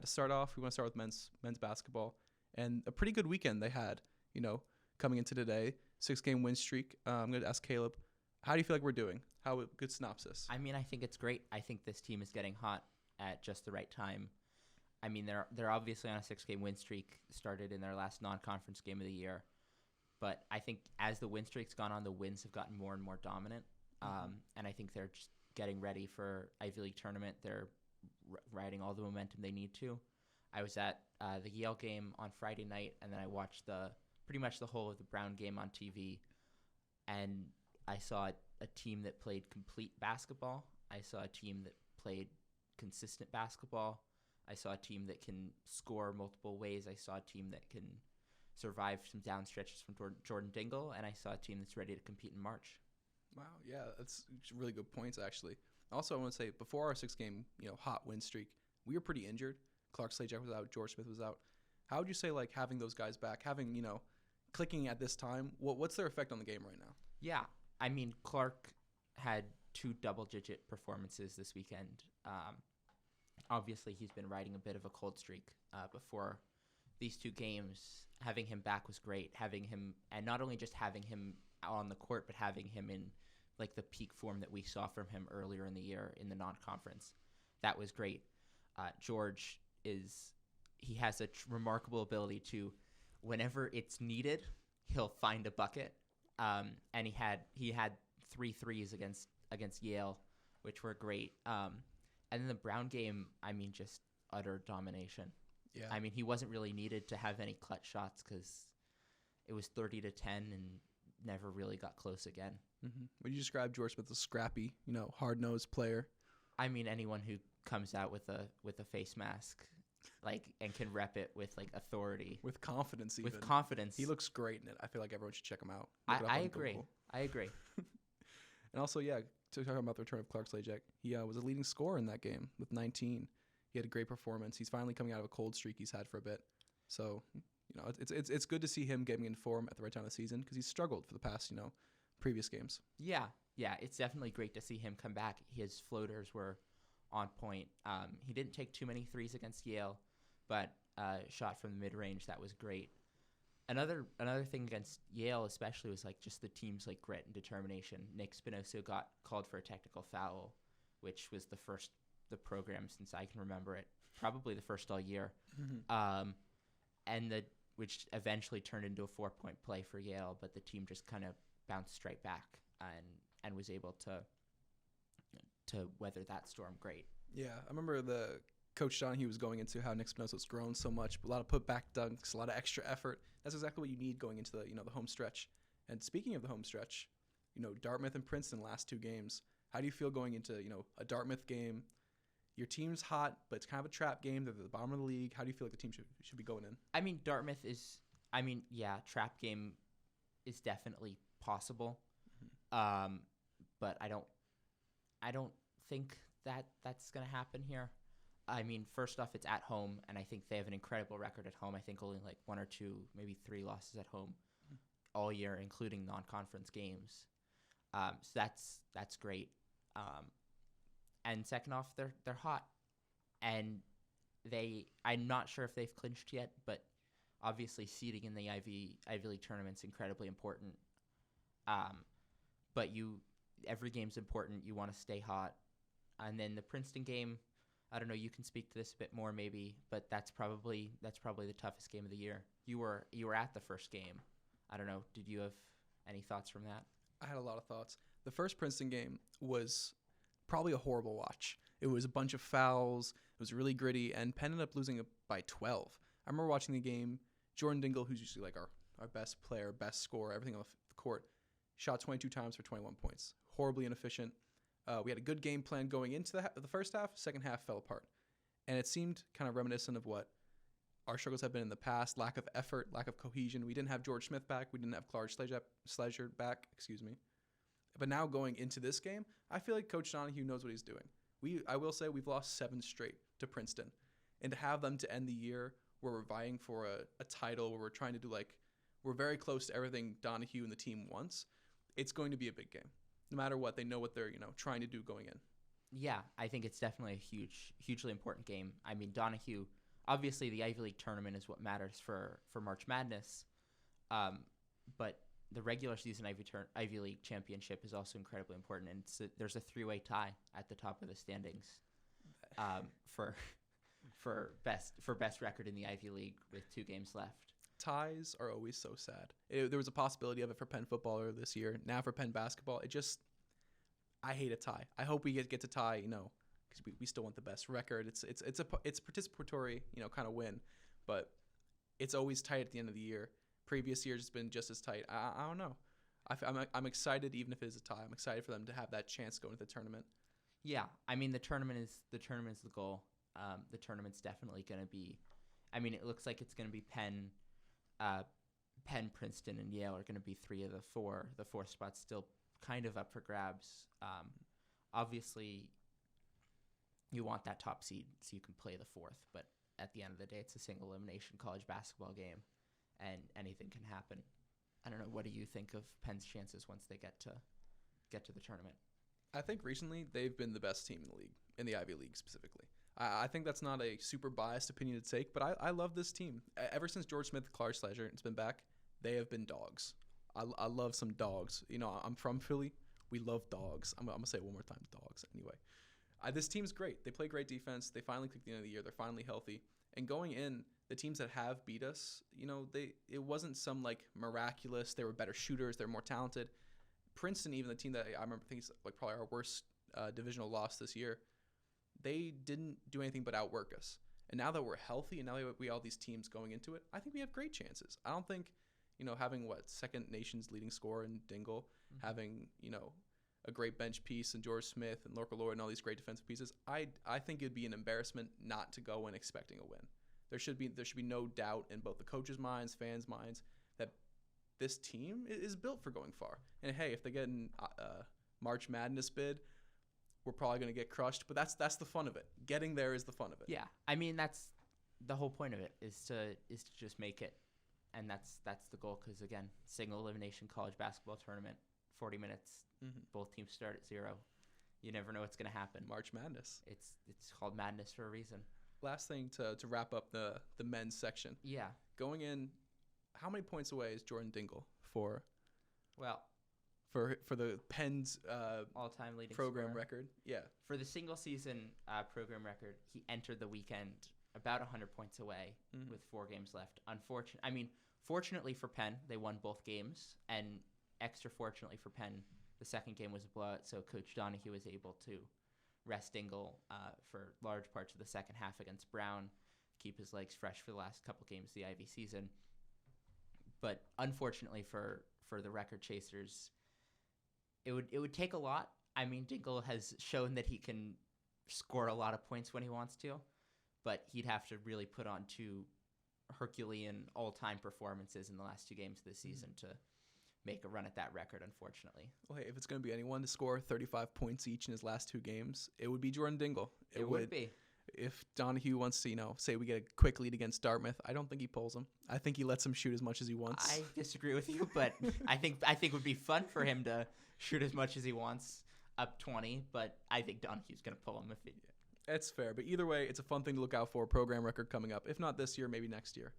to start off, we want to start with men's basketball, and a pretty good weekend they had. Coming into today, 6-game win streak. I'm going to ask Caleb, how do you feel like we're doing? Good synopsis. I mean, I think it's great. I think this team is getting hot at just the right time. I mean, they're obviously on a 6-game win streak, started in their last non-conference game of the year. But I think as the win streak's gone on, the wins have gotten more and more dominant. And I think they're just getting ready for Ivy League tournament. They're riding all the momentum they need to. I was at the Yale game on Friday night, and then I watched pretty much the whole of the Brown game on TV. And I saw a team that played complete basketball. I saw a team that played consistent basketball. I saw a team that can score multiple ways. I saw a team that can survive some down stretches from Jordan Dingle, and I saw a team that's ready to compete in March. Wow, yeah, that's really good points, actually. Also, I want to say, before our 6-game, hot win streak, we were pretty injured. Clark Slajak was out, George Smith was out. How would you say, like, having those guys back, clicking at this time, what's their effect on the game right now? Yeah, I mean, Clark had 2 double-digit performances this weekend. Obviously, he's been riding a bit of a cold streak before these 2 games. Having him back was great. Having him, and not only just having him on the court, but having him in like the peak form that we saw from him earlier in the year in the non-conference. That was great. George has a remarkable ability to, whenever it's needed, he'll find a bucket. And he had 3 threes against Yale, which were great. And then the Brown game, I mean, just utter domination. Yeah. I mean, he wasn't really needed to have any clutch shots because it was 30-10 and never really got close again. Mm-hmm. Would you describe George Smith as a scrappy, hard-nosed player? I mean, anyone who comes out with a face mask, and can rep it with authority, with confidence, even. With confidence, he looks great in it. I feel like everyone should check him out. I agree. Google. I agree. And also, yeah, to talk about the return of Clark Slajak, he was a leading scorer in that game with 19. He had a great performance. He's finally coming out of a cold streak he's had for a bit. So, it's good to see him getting in form at the right time of the season because he's struggled for the past, previous games. Yeah, it's definitely great to see him come back. His floaters were on point. He didn't take too many threes against Yale, but shot from the mid-range. That was great. Another thing against Yale especially was just the team's grit and determination. Nick Spinoso got called for a technical foul, which was the program since I can remember it, probably the first all year. Mm-hmm. Which eventually turned into a 4-point play for Yale, but the team just kind of bounced straight back and was able to weather that storm great. Yeah, I remember the Coach Donahue was going into how Nick Spinosa's grown so much, a lot of putback dunks, a lot of extra effort. That's exactly what you need going into the the home stretch. And speaking of the home stretch, Dartmouth and Princeton last 2 games. How do you feel going into a Dartmouth game? Your team's hot, but it's kind of a trap game. They're at the bottom of the league. How do you feel like the team should be going in? I mean, Dartmouth is. Trap game is definitely possible. Mm-hmm. But I don't think that's going to happen here. I mean, first off, it's at home, and I think they have an incredible record at home. I think only 1 or 2, maybe 3 losses at home all year, including non-conference games. So that's great. And second off, they're hot, and I'm not sure if they've clinched yet, but obviously seeding in the Ivy League tournament's incredibly important. But every game's important. You want to stay hot, and then the Princeton game, I don't know. You can speak to this a bit more, maybe, but that's probably the toughest game of the year. You were at the first game. I don't know. Did you have any thoughts from that? I had a lot of thoughts. The first Princeton game was probably a horrible watch. It was a bunch of fouls. It was really gritty, and Penn ended up losing it by 12. I remember watching the game. Jordan Dingle, who's usually our best player, best scorer, everything on the court, shot 22 times for 21 points. Horribly inefficient. We had a good game plan going into the first half. Second half fell apart. And it seemed kind of reminiscent of what our struggles have been in the past. Lack of effort, lack of cohesion. We didn't have George Smith back. We didn't have Clark Slajak back. But now going into this game, I feel like Coach Donahue knows what he's doing. I will say we've lost 7 straight to Princeton. And to have them to end the year where we're vying for a title, where we're trying to do we're very close to everything Donahue and the team wants, it's going to be a big game. No matter what, they know what they're trying to do going in. Yeah, I think it's definitely a hugely important game. I mean, Donahue obviously the Ivy League tournament is what matters for March Madness, but the regular season Ivy League championship is also incredibly important, and there's a 3-way tie at the top of the standings for best record in the Ivy League with 2 games left. Ties are always so sad. There was a possibility of it for Penn football earlier this year. Now for Penn basketball, I hate a tie. I hope we get to tie, because we still want the best record. It's participatory, kind of win, but it's always tight at the end of the year. Previous years it's been just as tight. I don't know. I'm excited even if it is a tie. I'm excited for them to have that chance going to the tournament. Yeah, I mean the tournament is the goal. The tournament's definitely going to be. I mean, it looks like it's going to be Penn, Princeton, and Yale are going to be 3 of the 4. The 4th spot's still kind of up for grabs. Obviously, you want that top seed so you can play the 4th, but at the end of the day, it's a single elimination college basketball game, and anything can happen. I don't know. What do you think of Penn's chances once they get to the tournament? I think recently they've been the best team in the league, in the Ivy League specifically. I think that's not a super biased opinion to take, but I love this team. Ever since George Smith, Clark Sledger, it's been back, they have been dogs. I love some dogs. I'm from Philly. We love dogs. I'm going to say it one more time, dogs. Anyway, this team's great. They play great defense. They finally clicked the end of the year. They're finally healthy. And going in, the teams that have beat us, it wasn't some miraculous. They were better shooters. They're more talented. Princeton, even the team that I remember thinking is probably our worst divisional loss this year, they didn't do anything but outwork us. And now that we're healthy and now that we have all these teams going into it, I think we have great chances. I don't think, having second nation's leading scorer in Dingle, having, a great bench piece in George Smith and Lorca Lloyd and all these great defensive pieces, I think it'd be an embarrassment not to go in expecting a win. There should be no doubt in both the coaches' minds, fans' minds, that this team is built for going far. And hey, if they get an March Madness bid, we're probably going to get crushed, but that's the fun of it. Getting there is the fun of it. Yeah, I mean that's the whole point of it is to just make it, and that's the goal. Because again, single elimination college basketball tournament, 40 minutes, both teams start at 0. You never know what's going to happen. March Madness. It's called madness for a reason. Last thing to wrap up the men's section. Yeah. Going in, how many points away is Jordan Dingle for? Well. For the Penn's all-time leading program scorer. record, yeah. For the single-season program record, he entered the weekend about 100 points away with 4 games left. Fortunately for Penn, they won both games, and extra fortunately for Penn, the second game was a blowout, so Coach Donahue was able to rest Dingle for large parts of the second half against Brown, keep his legs fresh for the last couple games of the Ivy season. But unfortunately for the record chasers, it would take a lot. I mean, Dingle has shown that he can score a lot of points when he wants to, but he'd have to really put on 2 Herculean all-time performances in the last 2 games of the season to make a run at that record, unfortunately. Well, hey, if it's going to be anyone to score 35 points each in his last 2 games, it would be Jordan Dingle. It would be. If Donahue wants to, say we get a quick lead against Dartmouth, I don't think he pulls him. I think he lets him shoot as much as he wants. I disagree with you, but I think it would be fun for him to shoot as much as he wants up 20, but I think Donahue's going to pull him if he... It's fair, but either way, it's a fun thing to look out for. Program record coming up. If not this year, maybe next year.